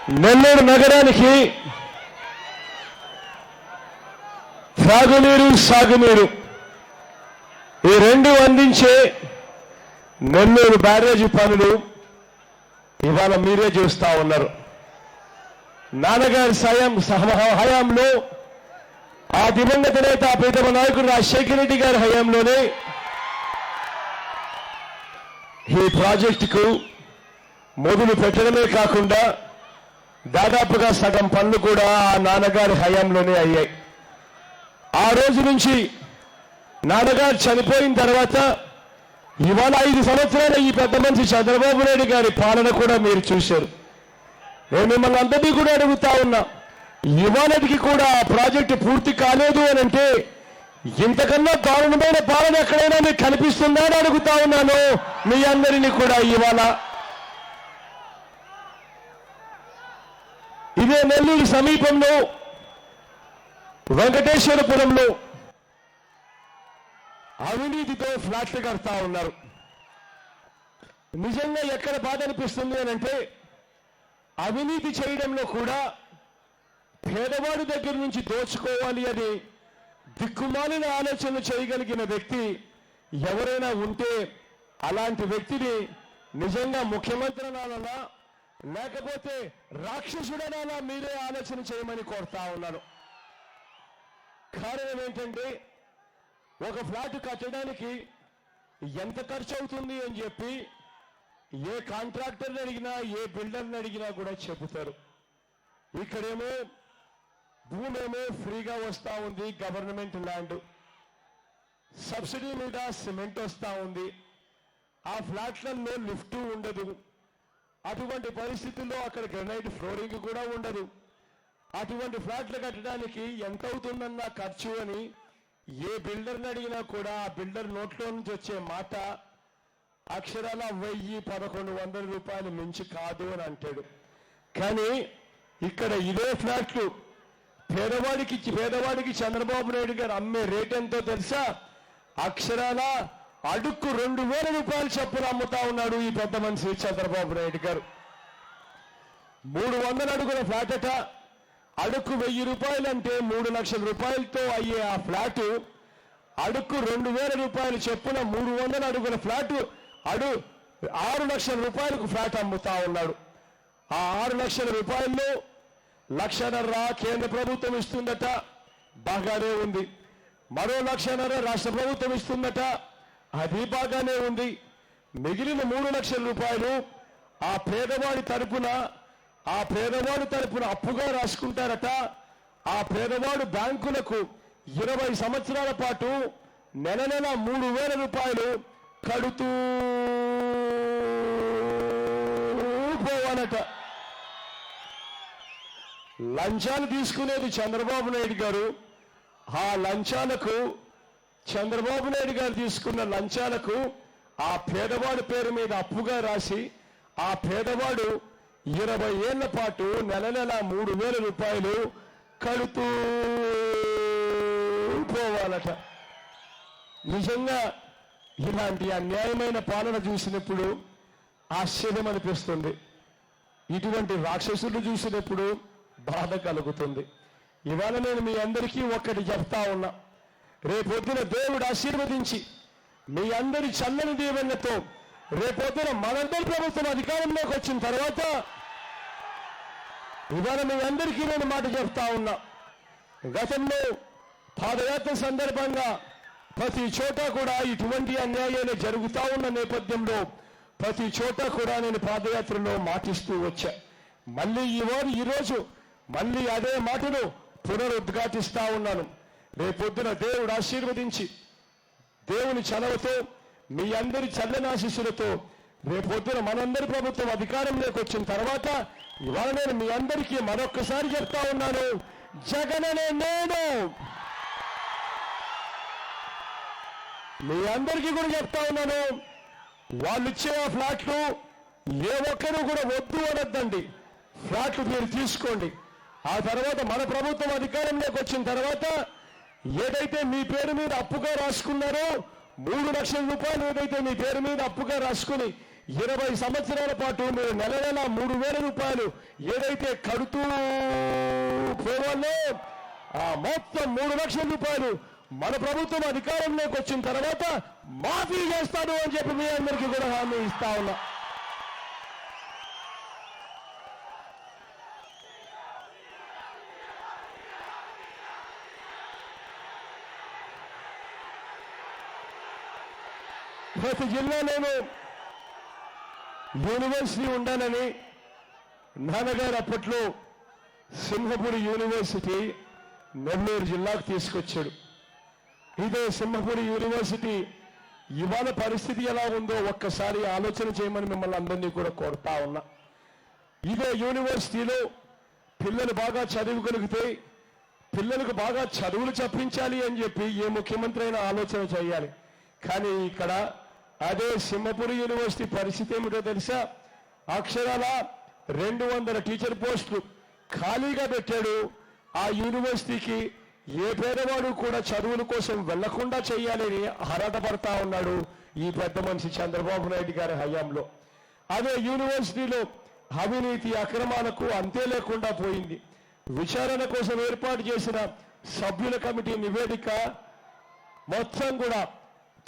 నెల్లూరు నగరానికి త్రాగునీరు సాగునీరు ఈ రెండు అందించే నెల్లూరు బ్యారేజీ పనులు ఇవాళ మీరే చూస్తా ఉన్నారు. నాన్నగారి హయాంలో ఆ దివంగత నేత ప్రీతమ నాయకుడు రాజశేఖర రెడ్డి గారి హయాంలోనే ఈ ప్రాజెక్టుకు మొదలు పెట్టడమే కాకుండా దాదాపుగా సగం పనులు కూడా ఆ నాన్నగారి హయాంలోనే అయ్యాయి. ఆ రోజు నుంచి నాన్నగారు చనిపోయిన తర్వాత ఇవాళ 5 సంవత్సరాల ఈ పెద్ద మనిషి చంద్రబాబు నాయుడు గారి పాలన కూడా మీరు చూశారు. నేను మిమ్మల్ని అందరినీ కూడా అడుగుతా ఉన్నా, ఇవాళకి కూడా ఆ ప్రాజెక్టు పూర్తి కాలేదు అని అంటే ఇంతకన్నా దారుణమైన పాలన ఎక్కడైనా మీకు కనిపిస్తుందా అని అడుగుతా ఉన్నాను మీ అందరినీ కూడా. ఇవాళ ఇదే నెల్లూరు సమీపంలో వెంకటేశ్వరపురంలో అవినీతితో ఫ్లాట్లు కడతా ఉన్నారు. నిజంగా ఎక్కడ బాధ అనిపిస్తుంది అని అంటే అవినీతి చేయడంలో కూడా పేదవాడి దగ్గర నుంచి దోచుకోవాలి అని దిక్కుమాలిన ఆలోచనలు చేయగలిగిన వ్యక్తి ఎవరైనా ఉంటే అలాంటి వ్యక్తిని నిజంగా ముఖ్యమంత్రి అనాలన్నా లేకపోతే రాక్షసుడనాలా మీరే ఆలోచన చేయమని కోరుతా ఉన్నాను. కారణం ఏంటంటే ఒక ఫ్లాట్ కట్టడానికి ఎంత ఖర్చు అవుతుంది అని చెప్పి ఏ కాంట్రాక్టర్ని అడిగినా ఏ బిల్డర్ని అడిగినా కూడా చెబుతారు. ఇక్కడేమో భూమేమో ఫ్రీగా వస్తూ ఉంది, గవర్నమెంట్ ల్యాండ్, సబ్సిడీ మీద సిమెంట్ వస్తూ ఉంది, ఆ ఫ్లాట్లలో లిఫ్ట్ ఉండదు, అటువంటి పరిస్థితుల్లో అక్కడ గ్రనైట్ ఫ్లోరింగ్ కూడా ఉండదు. అటువంటి ఫ్లాట్లు కట్టడానికి ఎంత అవుతుందన్న ఖర్చు అని ఏ బిల్డర్ని అడిగినా కూడా ఆ బిల్డర్ నోట్లో నుంచి వచ్చే మాట అక్షరాల 1000-1100 రూపాయలు మించి కాదు అని అంటాడు. కానీ ఇక్కడ ఇదే ఫ్లాట్లు పేదవాడికి చంద్రబాబు నాయుడు గారు అమ్మే రేట్ ఎంతో తెలుసా? అక్షరాల అడుక్కు 2000 రూపాయలు చొప్పున అమ్ముతా ఉన్నాడు ఈ పెద్ద మనిషి చంద్రబాబు నాయుడు గారు. 300 అడుగుల ఫ్లాట్ అట, అడుక్కు 1000 రూపాయలు అంటే 3 లక్షల రూపాయలతో అయ్యే ఆ ఫ్లాటు అడుక్కు 2000 రూపాయలు చొప్పున 300 అడుగుల ఫ్లాటు 6 లక్షల రూపాయలకు ఫ్లాట్ అమ్ముతా ఉన్నాడు. ఆ 6 లక్షల రూపాయల్లో 1.5 లక్షల కేంద్ర ప్రభుత్వం ఇస్తుందట, బాగానే ఉంది. మరో 1.5 లక్ష రాష్ట్ర ప్రభుత్వం ఇస్తుందట, అది బాగానే ఉంది. మిగిలిన 3 లక్షల రూపాయలు ఆ పేదవాడి తరపున అప్పుగా రాసుకుంటారట. ఆ పేదవాడు బ్యాంకులకు 20 సంవత్సరాల పాటు నెల 3000 రూపాయలు కడుతూ పోవాలట. లంచాలు తీసుకునేది చంద్రబాబు నాయుడు గారు. ఆ లంచాలకు చంద్రబాబు నాయుడు గారు తీసుకున్న లంచాలకు ఆ పేదవాడి పేరు మీద అప్పుగా రాసి ఆ పేదవాడు 20 ఏళ్ల పాటు నెల 3000 రూపాయలు కడుతూ పోవాలట. నిజంగా ఇలాంటి అన్యాయమైన పాలన చూసినప్పుడు ఆశ్చర్యం అనిపిస్తుంది. ఇటువంటి రాక్షసులు చూసినప్పుడు బాధ కలుగుతుంది. ఇవాళ నేను మీ అందరికీ ఒక్కటి చెప్తా ఉన్నా, రేపొద్దున దేవుడు ఆశీర్వదించి మీ అందరి చల్లని దీవెనలతో రేపొద్దున మనందరి ప్రభుత్వం అధికారంలోకి వచ్చిన తర్వాత ఇవాళ మీ అందరికీ నేను మాట చెప్తా ఉన్నా, గతంలో పాదయాత్ర సందర్భంగా ప్రతి చోట కూడా ఇటువంటి అన్యాయాలు జరుగుతూ ఉన్న నేపథ్యంలో ప్రతి చోట కూడా నేను పాదయాత్రలో మాటిస్తూ వచ్చా. మళ్ళీ ఈరోజు మళ్ళీ అదే మాటను పునరుద్ఘాటిస్తా ఉన్నాను. రేపొద్దున దేవుడు ఆశీర్వదించి దేవుని చలవతో మీ అందరి చల్లని ఆశీస్సులతో రేపొద్దున మనందరి ప్రభుత్వం అధికారంలోకి వచ్చిన తర్వాత ఇవాళ నేను మీ అందరికీ మరొక్కసారి చెప్తా ఉన్నాను, జగననే నేను మీ అందరికీ కూడా చెప్తా ఉన్నాను, వాళ్ళు ఇచ్చే ఆ ఫ్లాట్లు ఏ ఒక్కరూ కూడా వద్దు అనొద్దండి. ఫ్లాట్లు మీరు తీసుకోండి. ఆ తర్వాత మన ప్రభుత్వం అధికారంలోకి వచ్చిన తర్వాత ఏదైతే మీ పేరు మీద అప్పుగా రాసుకున్నారో 3 లక్షల రూపాయలు ఏదైతే మీ పేరు మీద అప్పుగా రాసుకుని 20 సంవత్సరాల పాటు మీరు నెల 3,000 రూపాయలు ఏదైతే కడుతూ పోవాలో ఆ మొత్తం 3 లక్షల రూపాయలు మన ప్రభుత్వం అధికారంలోకి వచ్చిన తర్వాత మాఫీ చేస్తాను అని చెప్పి మీ అందరికీ కూడా హామీ ఇస్తా ఉన్నా. ప్రతి జిల్లాలోనూ యూనివర్సిటీ ఉండాలని నాన్నగారు అప్పట్లో సింహపురి యూనివర్సిటీ నెల్లూరు జిల్లాకు తీసుకొచ్చాడు. ఇదే సింహపురి యూనివర్సిటీ ఇవాళ పరిస్థితి ఎలా ఉందో ఒక్కసారి ఆలోచన చేయమని మిమ్మల్ని అందరినీ కూడా కోరుతా ఉన్నా. ఇదే యూనివర్సిటీలో పిల్లలు బాగా చదువుగలిగితే పిల్లలకు బాగా చదువులు చెప్పించాలి అని చెప్పి ఏ ముఖ్యమంత్రి అయినా ఆలోచన చేయాలి. కానీ ఇక్కడ అదే సింహపురి యూనివర్సిటీ పరిస్థితి ఏమిటో తెలుసా? అక్షరాల 200 టీచర్ పోస్టులు ఖాళీగా పెట్టాడు. ఆ యూనివర్సిటీకి ఏ పేదవాడు కూడా చదువుల కోసం వెళ్లకుండా చేయాలని ఆరాటపడతా ఉన్నాడు ఈ పెద్ద మనిషి చంద్రబాబు నాయుడు గారి హయాంలో. అదే యూనివర్సిటీలో అవినీతి అక్రమాలకు అంతే లేకుండా పోయింది. విచారణ కోసం ఏర్పాటు చేసిన సభ్యుల కమిటీ నివేదిక మొత్తం కూడా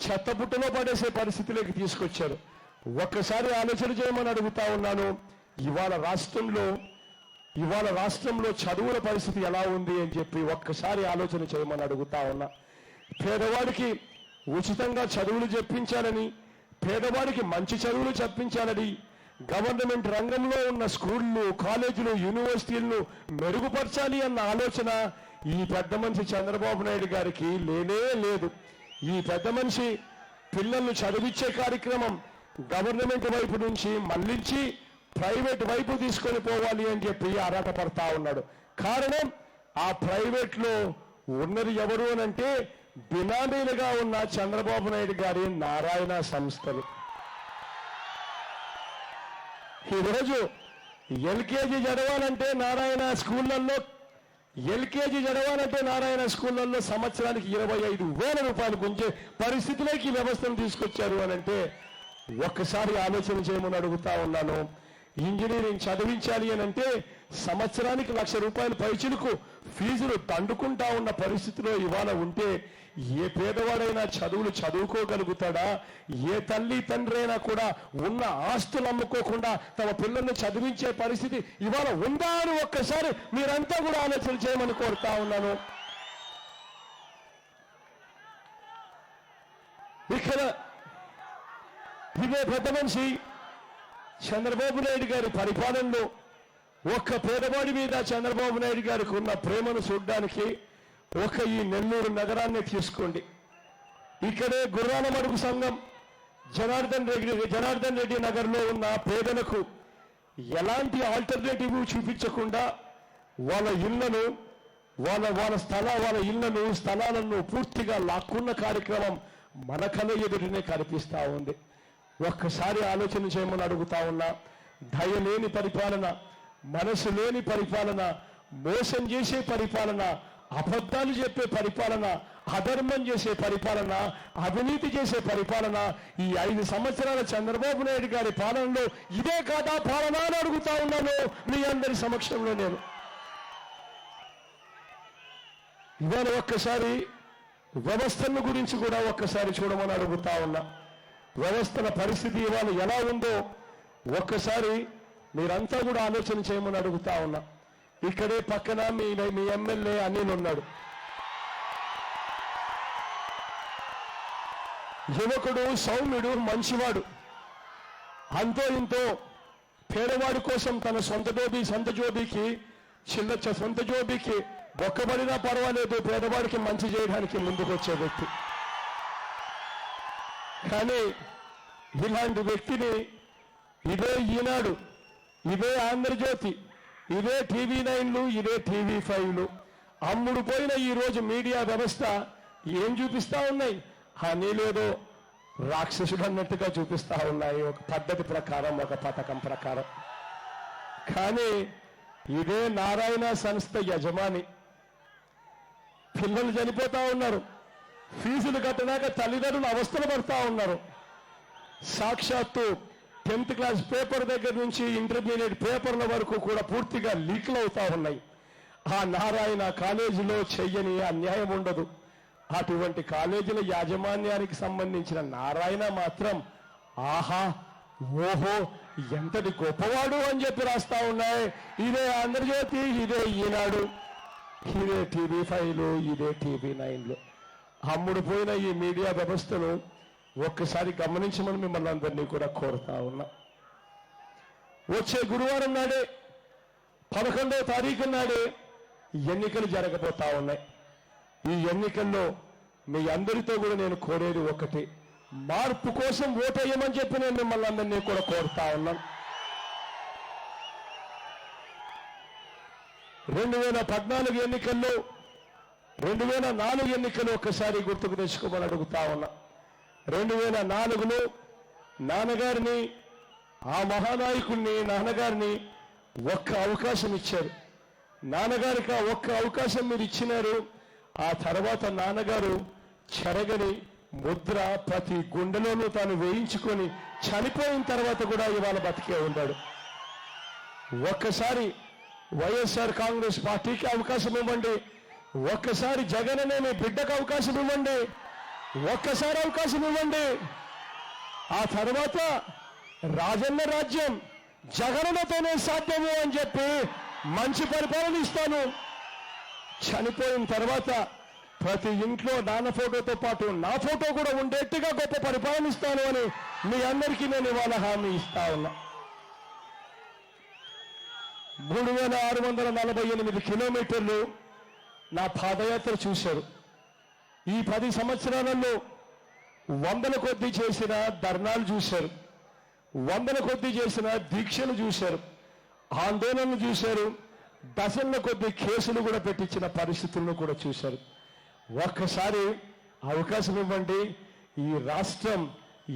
చెత్తపుట్టలో పడేసే పరిస్థితిలోకి తీసుకొచ్చారు. ఒక్కసారి ఆలోచన చేయమని అడుగుతా ఉన్నాను. ఇవాళ రాష్ట్రంలో చదువుల పరిస్థితి ఎలా ఉంది అని చెప్పి ఒక్కసారి ఆలోచన చేయమని అడుగుతా ఉన్నా. పేదవాడికి ఉచితంగా చదువులు చెప్పించాలని, పేదవాడికి మంచి చదువులు చెప్పించాలని గవర్నమెంట్ రంగంలో ఉన్న స్కూళ్ళు, కాలేజీలు, యూనివర్సిటీలను మెరుగుపరచాలి అన్న ఆలోచన ఈ పెద్ద మనిషి చంద్రబాబు నాయుడు గారికి లేనే లేదు. ఈ పెద్ద మనిషి పిల్లలను చదివించే కార్యక్రమం గవర్నమెంట్ వైపు నుంచి మళ్లించి ప్రైవేట్ వైపు తీసుకొని పోవాలి అని చెప్పి ఆరాటపడతా ఉన్నాడు. కారణం ఆ ప్రైవేట్ లో ఉన్నది ఎవరు అనంటే బినామీలుగా ఉన్న చంద్రబాబు నాయుడు గారి నారాయణ సంస్థలు. ఈరోజు ఎల్కేజీ చదవాలంటే నారాయణ స్కూళ్ళల్లో సంవత్సరానికి 25,000 రూపాయలు గుంజే పరిస్థితిలోకి ఈ వ్యవస్థను తీసుకొచ్చారు అనంటే ఒక్కసారి ఆలోచన చేయమని అడుగుతా ఉన్నాను. ఇంజనీరింగ్ చదివించాలి అనంటే సంవత్సరానికి 1,00,000 రూపాయలు పైచిలకు ఫీజులు దండుకుంటా ఉన్న పరిస్థితిలో ఇవాళ ఉంటే ఏ పేదవాడైనా చదువులు చదువుకోగలుగుతాడా? ఏ తల్లి తండ్రి అయినా కూడా ఉన్న ఆస్తులు అమ్ముకోకుండా తమ పిల్లల్ని చదివించే పరిస్థితి ఇవాళ ఉందా అని ఒక్కసారి మీరంతా కూడా ఆలోచన చేయమని కోరుతా ఉన్నాను. ఇక్కడ ఇదే పెద్ద మనిషి చంద్రబాబు నాయుడు గారి పరిపాలనలో ఒక్క పేదవాడి మీద చంద్రబాబు నాయుడు గారికి ఉన్న ప్రేమను చూడడానికి ఈ నెల్లూరు నగరాన్ని తీసుకోండి. ఇక్కడే గుర్రాల మడుగు సంఘం జనార్దన్ రెడ్డి నగర్లో ఉన్న పేదలకు ఎలాంటి ఆల్టర్నేటివ్ చూపించకుండా వాళ్ళ స్థలాలను పూర్తిగా లాక్కున్న కార్యక్రమం మన కళ్ళ ఎదురునే కనిపిస్తా ఉంది. ఒక్కసారి ఆలోచన చేయమని అడుగుతా ఉన్నా. దయలేని పరిపాలన, మనసు లేని పరిపాలన, మోసం చేసే పరిపాలన, అబద్ధాలు చెప్పే పరిపాలన, అధర్మం చేసే పరిపాలన, అవినీతి చేసే పరిపాలన ఈ 5 సంవత్సరాల చంద్రబాబు నాయుడు గారి పాలనలో ఇదే కాదా పాలన అని అడుగుతా ఉన్నాను మీ అందరి సమక్షంలో. నేను ఇవాళ ఒక్కసారి వ్యవస్థల గురించి కూడా ఒక్కసారి చూడమని అడుగుతా ఉన్నా. వ్యవస్థల పరిస్థితి ఇవాళ ఎలా ఉందో ఒక్కసారి మీరంతా కూడా ఆలోచన చేయమని అడుగుతా ఉన్నా. ఇక్కడే పక్కన మీ ఎమ్మెల్యే అనిల్ ఉన్నాడు. యువకుడు, సౌమ్యుడు, మంచివాడు. అంతో ఇంతో పేదవాడి కోసం తన సొంత జోబీకి బొక్కబడినా పర్వాలేదు పేదవాడికి మంచి చేయడానికి ముందుకొచ్చే వ్యక్తి. కానీ ఇలాంటి వ్యక్తిని ఇదే ఈనాడు, ఇదే ఆంధ్రజ్యోతి, ఇదే TV9లు, ఇదే TV5లు అమ్ముడు పోయిన ఈ రోజు మీడియా వ్యవస్థ ఏం చూపిస్తా ఉన్నాయి? నీలేదో రాక్షసుడు అన్నట్టుగా చూపిస్తా ఉన్నాయి, ఒక పద్ధతి ప్రకారం, ఒక పథకం ప్రకారం. కానీ ఇదే నారాయణ సంస్థ యజమాని పిల్లలు చనిపోతా ఉన్నారు, ఫీజులు కట్టడాక తల్లిదండ్రులు అవస్థలు పడతా ఉన్నారు. సాక్షాత్తు 10th క్లాస్ పేపర్ దగ్గర నుంచి ఇంటర్మీడియట్ పేపర్ల వరకు కూడా పూర్తిగా లీక్లు అవుతా ఉన్నాయి. ఆ నారాయణ కాలేజీలో చెయ్యని అన్యాయం ఉండదు. అటువంటి కాలేజీల యాజమాన్యానికి సంబంధించిన నారాయణ మాత్రం ఆహా ఓహో ఎంతటి గొప్పవాడు అని చెప్పి రాస్తా ఉన్నాయి. ఇదే ఆంధ్రజ్యోతి, ఇదే ఈనాడు, ఇదే TV5, ఇదే TV9. అమ్ముడు పోయిన ఈ మీడియా వ్యవస్థను ఒక్కసారి గమనించమని మిమ్మల్ని అందరినీ కూడా కోరుతా ఉన్నా. వచ్చే గురువారం నాడే 11వ తారీఖు నాడే ఎన్నికలు జరగబోతా ఉన్నాయి. ఈ ఎన్నికల్లో మీ అందరితో కూడా నేను కోరేది ఒకటి, మార్పు కోసం ఓటేయమని చెప్పి నేను మిమ్మల్ని అందరినీ కూడా కోరుతా ఉన్నాను. 2014 ఎన్నికల్లో 2004 ఎన్నికలు ఒక్కసారి గుర్తుకు తెచ్చుకోమని అడుగుతా ఉన్నా. 2004లో నాన్నగారిని, ఆ మహానాయకుడిని, నాన్నగారిని ఒక్క అవకాశం ఇచ్చారు. నాన్నగారికి ఆ ఒక్క అవకాశం మీరు ఇచ్చినారు. ఆ తర్వాత నాన్నగారు చెరగని ముద్ర ప్రతి గుండెలోనూ తాను వేయించుకొని చనిపోయిన తర్వాత కూడా ఇవాళ బతికే ఉన్నాడు. ఒక్కసారి వైఎస్ఆర్ కాంగ్రెస్ పార్టీకి అవకాశం ఇవ్వండి, ఒక్కసారి జగన్ అనే మీ బిడ్డకు అవకాశం ఇవ్వండి, ఒక్కసారి అవకాశం ఇవ్వండి. ఆ తర్వాత రాజన్న రాజ్యం జగనన్నతోనే సాధ్యము అని చెప్పి మంచి పరిపాలన ఇస్తాను. చనిపోయిన తర్వాత ప్రతి ఇంట్లో నాన్న ఫోటోతో పాటు నా ఫోటో కూడా ఉండేట్టుగా గొప్ప పరిపాలన ఇస్తాను అని మీ అందరికీ నేను ఇవాళ హామీ ఇస్తా ఉన్నా. 3648 కిలోమీటర్లు నా పాదయాత్ర చూశారు. ఈ 10 సంవత్సరాలలో 100ల కొద్దీ చేసిన ధర్నాలు చూశారు, 100ల కొద్దీ చేసిన దీక్షలు చూశారు, ఆందోళనలు చూశారు, డజన్ల కొద్దీ కేసులు కూడా పెట్టించిన పరిస్థితులను కూడా చూశారు. ఒక్కసారి అవకాశం ఇవ్వండి, ఈ రాష్ట్రం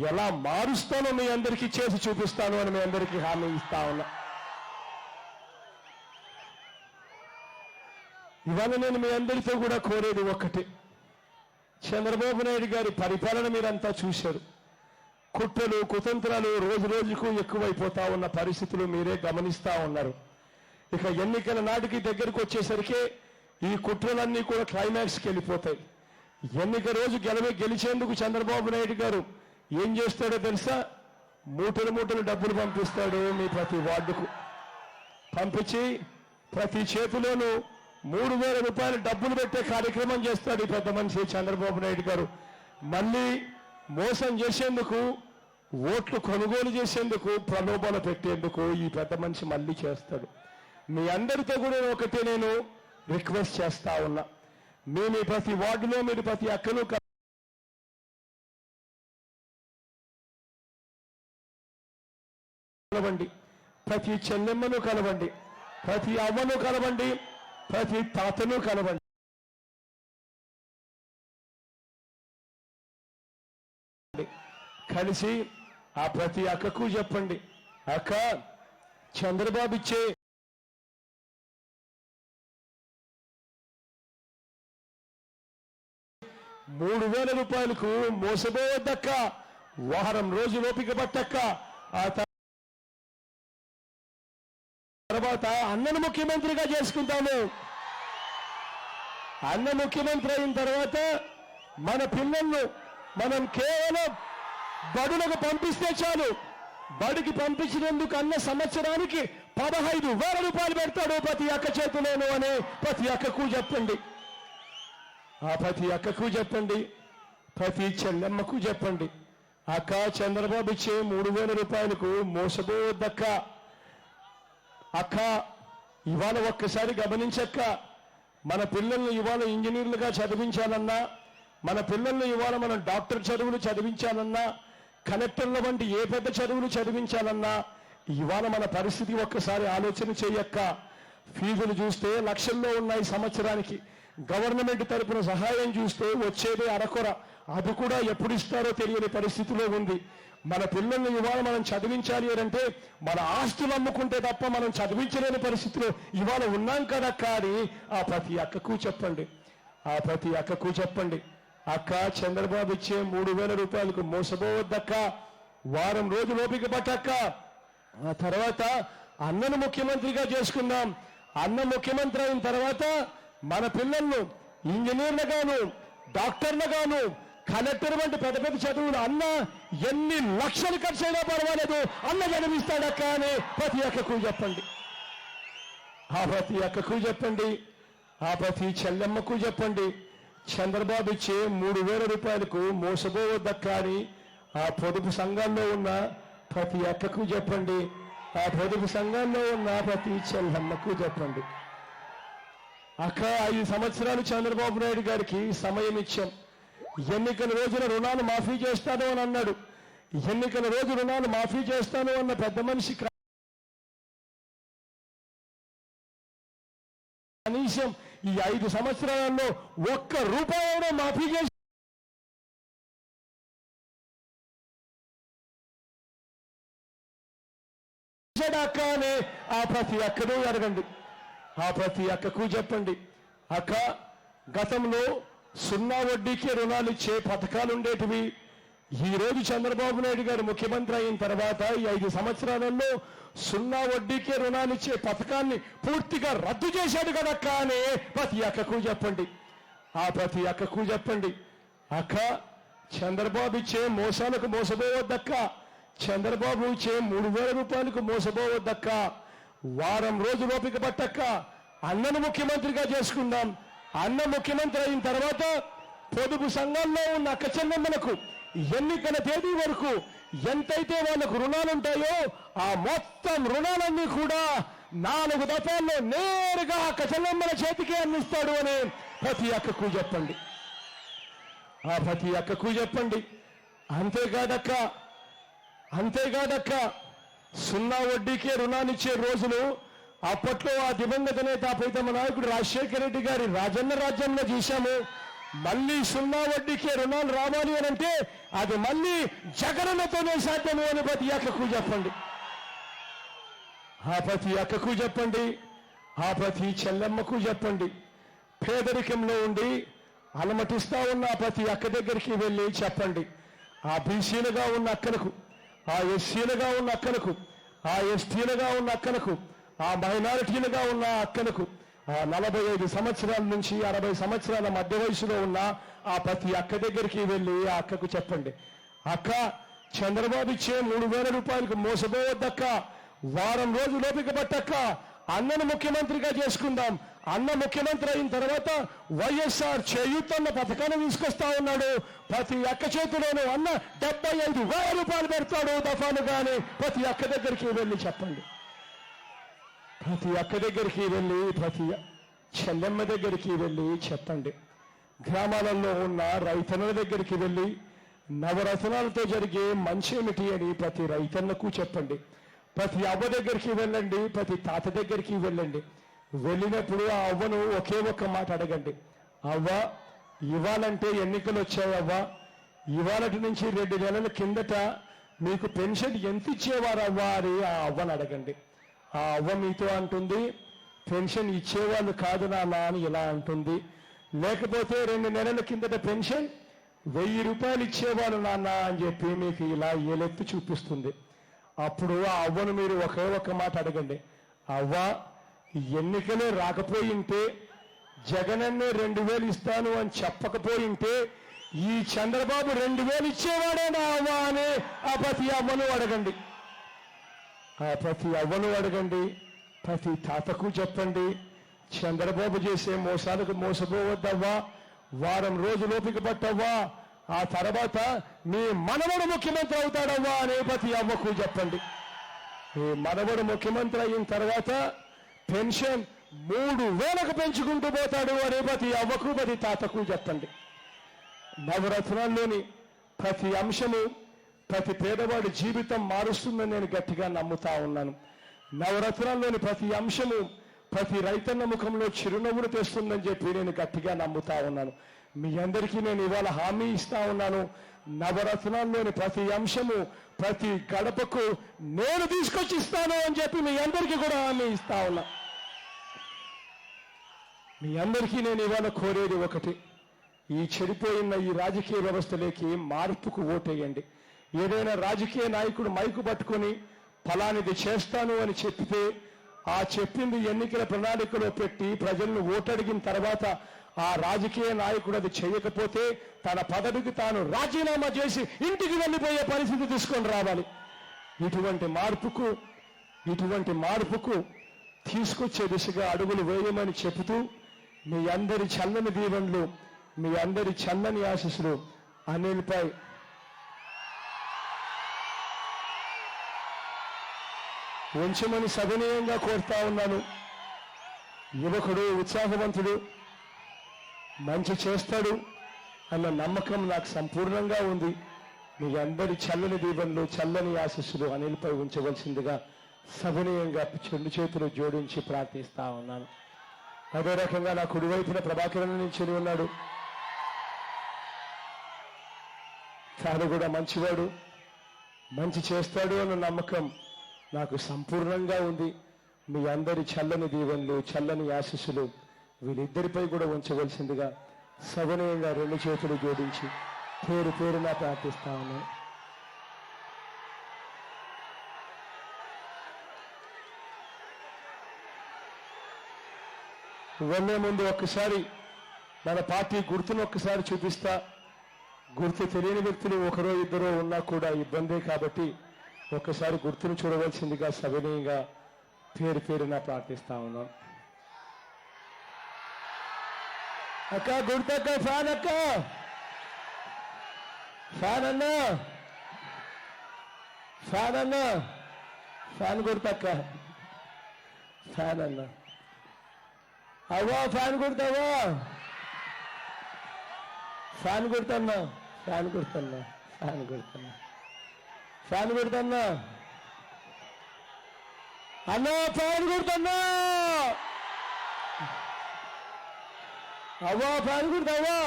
ఎలా మారుస్తానో మీ అందరికీ చేసి చూపిస్తాను అని మీ అందరికీ హామీ ఇస్తా ఉన్నా. ఇవాళ నేను మీ అందరితో కూడా కోరేది ఒకటి, చంద్రబాబు నాయుడు గారి పరిపాలన మీరంతా చూశారు. కుట్రలు కుతంత్రాలు రోజు రోజుకు ఎక్కువైపోతా ఉన్న పరిస్థితులు మీరే గమనిస్తా ఉన్నారు. ఇక ఎన్నికల నాటికి దగ్గరకు వచ్చేసరికి ఈ కుట్రలన్నీ కూడా క్లైమాక్స్కి వెళ్ళిపోతాయి. ఎన్నిక రోజు గెలిచేందుకు చంద్రబాబు నాయుడు గారు ఏం చేస్తాడో తెలుసా? మూటలు మూటలు డబ్బులు పంపిస్తాడు మీ ప్రతి వార్డుకు. పంపించి ప్రతి చేతిలోనూ 3000 రూపాయలు డబ్బులు పెట్టే కార్యక్రమం చేస్తాడు ఈ పెద్ద మనిషి చంద్రబాబు నాయుడు గారు. మళ్ళీ మోసం చేసేందుకు, ఓట్లు కొనుగోలు చేసేందుకు, ప్రలోభాలు పెట్టేందుకు ఈ పెద్ద మనిషి మళ్ళీ చేస్తాడు. మీ అందరితో కూడా ఒకటే నేను రిక్వెస్ట్ చేస్తా ఉన్నా, మీ ప్రతి వార్డులో మీరు ప్రతి అక్కను కలవండి, ప్రతి చెల్లెమ్మను కలవండి, ప్రతి అవ్వను కలవండి, ప్రతి తాతను కలవండి. కలిసి ఆ ప్రతి అక్కకు చెప్పండి, అక్క చంద్రబాబు ఇచ్చే 3000 రూపాయలకు మోసపోవద్దక్క, వారం రోజులు ఓపిక పట్టక్క. ఆ తర్వాత అన్నను ముఖ్యమంత్రిగా చేసుకుంటాము. అన్న ముఖ్యమంత్రి అయిన తర్వాత మన పిల్లలను మనం కేవలం బడులకు పంపిస్తే చాలు. బడికి పంపించినందుకు అన్న సంవత్సరానికి 15,000 రూపాయలు పెడతాడు ప్రతి అక్క చేతిలోను అని ప్రతి అక్కకు చెప్పండి. ఆ ప్రతి అక్కకు చెప్పండి, ప్రతి చెల్లెమ్మకు చెప్పండి, అక్క చంద్రబాబు ఇచ్చే 3000 రూపాయలకు మోసపోవద్దక్క. అక్క ఇవాళ ఒక్కసారి గమనించక్క, మన పిల్లల్ని ఇవాళ ఇంజనీర్లుగా చదివించాలన్నా, మన పిల్లల్ని ఇవాళ మనం డాక్టర్ చదువులు చదివించాలన్నా, కలెక్టర్ల వంటి ఏ పెద్ద చదువులు చదివించాలన్నా ఇవాళ మన పరిస్థితి ఒక్కసారి ఆలోచన చేయక్క. ఫీజులు చూస్తే లక్షల్లో ఉన్నాయి సంవత్సరానికి. గవర్నమెంట్ తరపున సహాయం చూస్తే వచ్చేదే అరకొర, అది కూడా ఎప్పుడు ఇస్తారో తెలియని పరిస్థితిలో ఉంది. మన పిల్లల్ని ఇవాళ మనం చదివించాలి అంటే మన ఆస్తులు అమ్ముకుంటే తప్ప మనం చదివించలేని పరిస్థితిలో ఇవాళ ఉన్నాం కదక్క అని ఆ ప్రతి అక్కకు చెప్పండి, ఆ ప్రతి అక్కకు చెప్పండి, అక్క చంద్రబాబు ఇచ్చే 3000 రూపాయలకు మోసపోవద్దక్క. వారం రోజులు ఓపిక పట్టాక ఆ తర్వాత అన్నను ముఖ్యమంత్రిగా చేసుకుందాం. అన్న ముఖ్యమంత్రి అయిన తర్వాత మన పిల్లలను ఇంజనీర్లుగాను, డాక్టర్లుగాను, కలెక్టర్ వంటి పెద్ద పెద్ద చదువులు అన్న ఎన్ని లక్షలు ఖర్చు అయినా పర్వాలేదు అన్న జన్మిస్తాడక్క అని ప్రతి అక్కకు చెప్పండి. ఆ ప్రతి అక్కకు చెప్పండి, ఆ ప్రతి చెల్లెమ్మకు చెప్పండి. చంద్రబాబు ఇచ్చే 3,000 రూపాయలకు మోసపోవద్దక్క అని ఆ పొదుపు సంఘాల్లో ఉన్న ప్రతి అక్కకు చెప్పండి. ఆ పొదుపు సంఘాల్లో ఉన్న ప్రతి చెల్లెమ్మకు చెప్పండి. అక్క 5 సంవత్సరాలు చంద్రబాబు నాయుడు గారికి సమయం ఇచ్చాం. ఎన్నికల రోజున రుణాలు మాఫీ చేస్తాను అని అన్నాడు. ఎన్నికల రోజు రుణాలు మాఫీ చేస్తాను అన్న పెద్ద మనిషి కనీసం ఈ 5 సంవత్సరాలలో ఒక్క రూపాయైనా మాఫీ చేసి అక్క అని ఆ ప్రతి అక్కను అడగండి. ఆ ప్రతి అక్కకు చెప్పండి. అక్క గతంలో 0 వడ్డీకే రుణాలు ఇచ్చే పథకాలు ఉండేటివి. ఈ రోజు చంద్రబాబు నాయుడు గారు ముఖ్యమంత్రి అయిన తర్వాత ఈ 5 సంవత్సరాలలో 0 వడ్డీకే రుణాలు ఇచ్చే పథకాన్ని పూర్తిగా రద్దు చేశాడు కదక్క అని ప్రతి అక్కకు చెప్పండి. ఆ ప్రతి అక్కకు చెప్పండి. అక్క చంద్రబాబు ఇచ్చే మోసాలకు మోసపోవద్దక్క. చంద్రబాబు ఇచ్చే 3,000 రూపాయలకు మోసపోవద్దక్క. వారం రోజులు ఓపిక పట్టక్క. అన్నను ముఖ్యమంత్రిగా చేసుకుందాం. అన్న ముఖ్యమంత్రి అయిన తర్వాత పొదుపు సంఘాల్లో ఉన్న అక్క చెల్లెమ్మలకు ఎన్నికల తేదీ వరకు ఎంతైతే వాళ్ళకు రుణాలు ఉంటాయో ఆ మొత్తం రుణాలన్నీ కూడా 4 దఫాల్లో నేరుగా అక్క చెల్లెమ్మల చేతికి అందిస్తాడు అని ప్రతి అక్కకు చెప్పండి. ఆ ప్రతి అక్కకు చెప్పండి. అంతేకాదక్క 0 వడ్డీకే రుణాలు ఇచ్చే రోజులు అప్పట్లో ఆ దివంగత నేత ప్రీతమ నాయకుడు రాజశేఖర రెడ్డి గారి రాజన్న రాజ్యంలో చూశాము. మళ్ళీ 0 వడ్డీకే రుణాలు రావాలి అని అంటే అది మళ్ళీ జగనన్నతోనే సాధ్యము అని ప్రతి అక్కకు చెప్పండి. ఆ ప్రతి అక్కకు చెప్పండి. ఆ ప్రతి చెల్లెమ్మకు చెప్పండి. పేదరికంలో ఉండి అలమటిస్తా ఉన్న ప్రతి అక్క దగ్గరికి వెళ్ళి చెప్పండి. ఆ బీసీలుగా ఉన్న అక్కలకు, ఆ ఎస్సీలుగా ఉన్న అక్కలకు, ఆ ఎస్టీలుగా ఉన్న అక్కలకు, ఆ మైనారిటీలుగా ఉన్న అక్కలకు, ఆ 45 సంవత్సరాల నుంచి 60 సంవత్సరాల మధ్య వయసులో ఉన్న ఆ ప్రతి అక్క దగ్గరికి వెళ్ళి ఆ అక్కకు చెప్పండి. అక్క చంద్రబాబు ఇచ్చే 3,000 రూపాయలకు మోసపోవద్దక్క. వారం రోజులు ఓపిక పట్టక్క. అన్నను ముఖ్యమంత్రిగా చేసుకుందాం. అన్న ముఖ్యమంత్రి అయిన తర్వాత వైఎస్ఆర్ చేయూత అన్న పథకాన్ని తీసుకొస్తా ఉన్నాడు. ప్రతి అక్క చేతిలోనూ అన్న 75,000 రూపాయలు పెడతాడు దఫాలుగానే ప్రతి అక్క దగ్గరికి వెళ్ళి చెప్పండి. ప్రతి అక్క దగ్గరికి వెళ్ళి ప్రతి చెల్లెమ్మ దగ్గరికి వెళ్ళి చెప్పండి. గ్రామాలలో ఉన్న రైతన్నల దగ్గరికి వెళ్ళి నవరత్నాలతో జరిగే మంచేమిటి అని ప్రతి రైతన్నకు చెప్పండి. ప్రతి అవ్వ దగ్గరికి వెళ్ళండి. ప్రతి తాత దగ్గరికి వెళ్ళండి. వెళ్ళినప్పుడు ఆ అవ్వను ఒకే ఒక్క మాట అడగండి. అవ్వ ఇవాళంటే ఎన్నికలు వచ్చాయి అవ్వ, ఇవాళటి నుంచి 2 నెలల కిందట మీకు పెన్షన్ ఎంత ఇచ్చేవారు అవ్వ అని ఆ అవ్వను అడగండి. ఆ అవ్వ మీతో అంటుంది పెన్షన్ ఇచ్చేవాళ్ళు కాదు నాన్న అని ఇలా అంటుంది. లేకపోతే 2 నెలల కిందట పెన్షన్ 1000 రూపాయలు ఇచ్చేవాళ్ళు నాన్న అని చెప్పి మీకు ఇలా ఏలెత్తి చూపిస్తుంది. అప్పుడు ఆ అవ్వను మీరు ఒకే ఒక్క మాట అడగండి. అవ్వ ఎన్నికలే రాకపోయింటే జగనన్నే 2,000 ఇస్తాను అని చెప్పకపోయింటే ఈ చంద్రబాబు 2,000 ఇచ్చేవాడేనా అవ్వ అని ఆ ప్రతి అవ్వను అడగండి. ఆ ప్రతి అవ్వను అడగండి. ప్రతి తాతకు చెప్పండి. చంద్రబాబు చేసే మోసాలకు మోసపోవద్దవ్వా. వారం రోజులు ఓపిక పట్టవ్వా. ఆ తర్వాత మీ మనవడు ముఖ్యమంత్రి అవుతాడవ్వా అని ప్రతి అవ్వకు చెప్పండి. మీ మనవడు ముఖ్యమంత్రి అయిన తర్వాత పెన్షన్ 3,000కు పెంచుకుంటూ పోతాడు అని ప్రతి అవ్వకు ప్రతి తాతకు చెప్పండి. నవరత్నాల్లోని ప్రతి అంశము ప్రతి పేదవాడి జీవితం మారుస్తుందని నేను గట్టిగా నమ్ముతా ఉన్నాను. నవరత్నాల్లోని ప్రతి అంశము ప్రతి రైతన్న ముఖంలో చిరునవ్వును తెస్తుందని చెప్పి నేను గట్టిగా నమ్ముతా ఉన్నాను. మీ అందరికీ నేను ఇవాళ హామీ ఇస్తా ఉన్నాను. నవరత్నాల్లోని ప్రతి అంశము ప్రతి గడపకు నేను తీసుకొచ్చి ఇస్తాను అని చెప్పి మీ అందరికీ కూడా హామీ ఇస్తా ఉన్నా. మీ అందరికీ నేను ఇవాళ కోరేది ఒకటి, ఈ చెడిపోయిన ఈ రాజకీయ వ్యవస్థలోకి మార్పుకు ఓటేయండి. ఏదైనా రాజకీయ నాయకుడు మైకు పట్టుకొని ఫలానిది చేస్తాను అని చెప్పితే ఆ చెప్పింది ఎన్నికల ప్రణాళికలో పెట్టి ప్రజలను ఓటడిగిన తర్వాత ఆ రాజకీయ నాయకుడు అది చేయకపోతే తన పదవికి తాను రాజీనామా చేసి ఇంటికి వెళ్ళిపోయే పరిస్థితి తీసుకొని రావాలి. ఇటువంటి మార్పుకు తీసుకొచ్చే దిశగా అడుగులు వేయమని చెబుతూ మీ అందరి చల్లని దీవెనలు, మీ అందరి చల్లని ఆశీస్సులు అనిల్పై ఉంచమని సవినయంగా కోరుతా ఉన్నాను. యువకుడు, ఉత్సాహవంతుడు, మంచి చేస్తాడు అన్న నమ్మకం నాకు సంపూర్ణంగా ఉంది. మీ అందరి చల్లని దీవెనలు, చల్లని ఆశీస్సులు అనిల్పై ఉంచవలసిందిగా సవినయంగా రెండు చేతులు జోడించి ప్రార్థిస్తా ఉన్నాను. అదే రకంగా నా కుడివైపున ప్రభాకరన్ నుంచి ఉన్నాడు. తాను కూడా మంచివాడు, మంచి చేస్తాడు అన్న నమ్మకం నాకు సంపూర్ణంగా ఉంది. మీ అందరి చల్లని దీవెనలు, చల్లని ఆశీస్సులు వీళ్ళిద్దరిపై కూడా ఉంచవలసిందిగా సవినయంగా రెండు చేతులు జోడించి పేరు పేరున ప్రార్థిస్తా ఉన్నాను. వెళ్లే ముందు ఒక్కసారి మన పార్టీ గుర్తును ఒక్కసారి చూపిస్తా. గుర్తు తెలియని వ్యక్తులు ఒకరో ఇద్దరో ఉన్నా కూడా ఇబ్బందే కాబట్టి ఒక్కసారి గుర్తును చూడవలసిందిగా సవినయంగా పేరు పేరున ప్రార్థిస్తా ఉన్నాం. అక్క గుర్తక్క, ఫ్యాన్ అక్క, ఫ్యాన్ అన్నా, ఫ్యాన్ అన్నా, ఫ్యాన్ గుర్తక్క, ఫ్యాన్ అన్నా, అవ్వా ఫ్యాన్ గుర్తవ్వా, ఫ్యాన్ గుర్తన్నా, ఫ్యాన్ గుర్తన్నా, ఫ్యాన్ గుర్తన్నా, ఫ్యాన్ గుర్తన్నా అన్నా, ఫ్యాన్ గుర్తన్నా, అవ్వా ఫ్యాన్ గుర్తవ్వా,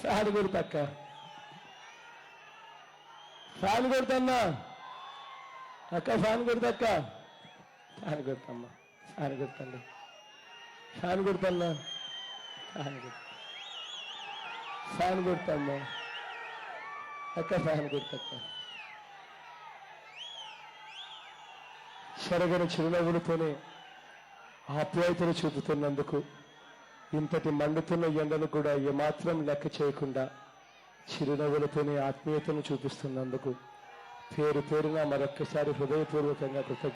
ఫ్యాన్ గుర్తక్క, ఫ్యాన్ గుర్తన్నా అక్క, ఫ్యాన్ గుర్తక్క, ఫ్యాన్ గుర్తమ్మా, ఫ్యాన్ గుర్తండి, ఫ్యాన్ గుర్తన్నా, ఫ్యాన్ గుర్తు, ఫ్యాన్ గుర్తమ్మా అక్క, ఫ్యాన్ గుర్తక్క. చెరగని చిరునవ్వులతోనే ఆప్యాయతను చూపుతున్నందుకు, ఇంతటి మండుతున్న ఎండను కూడా ఏమాత్రం లెక్క చేయకుండా చిరునవ్వులతోనే ఆత్మీయతను చూపిస్తున్నందుకు పేరు పేరున మరొక్కసారి హృదయపూర్వకంగా కృతజ్ఞతలు.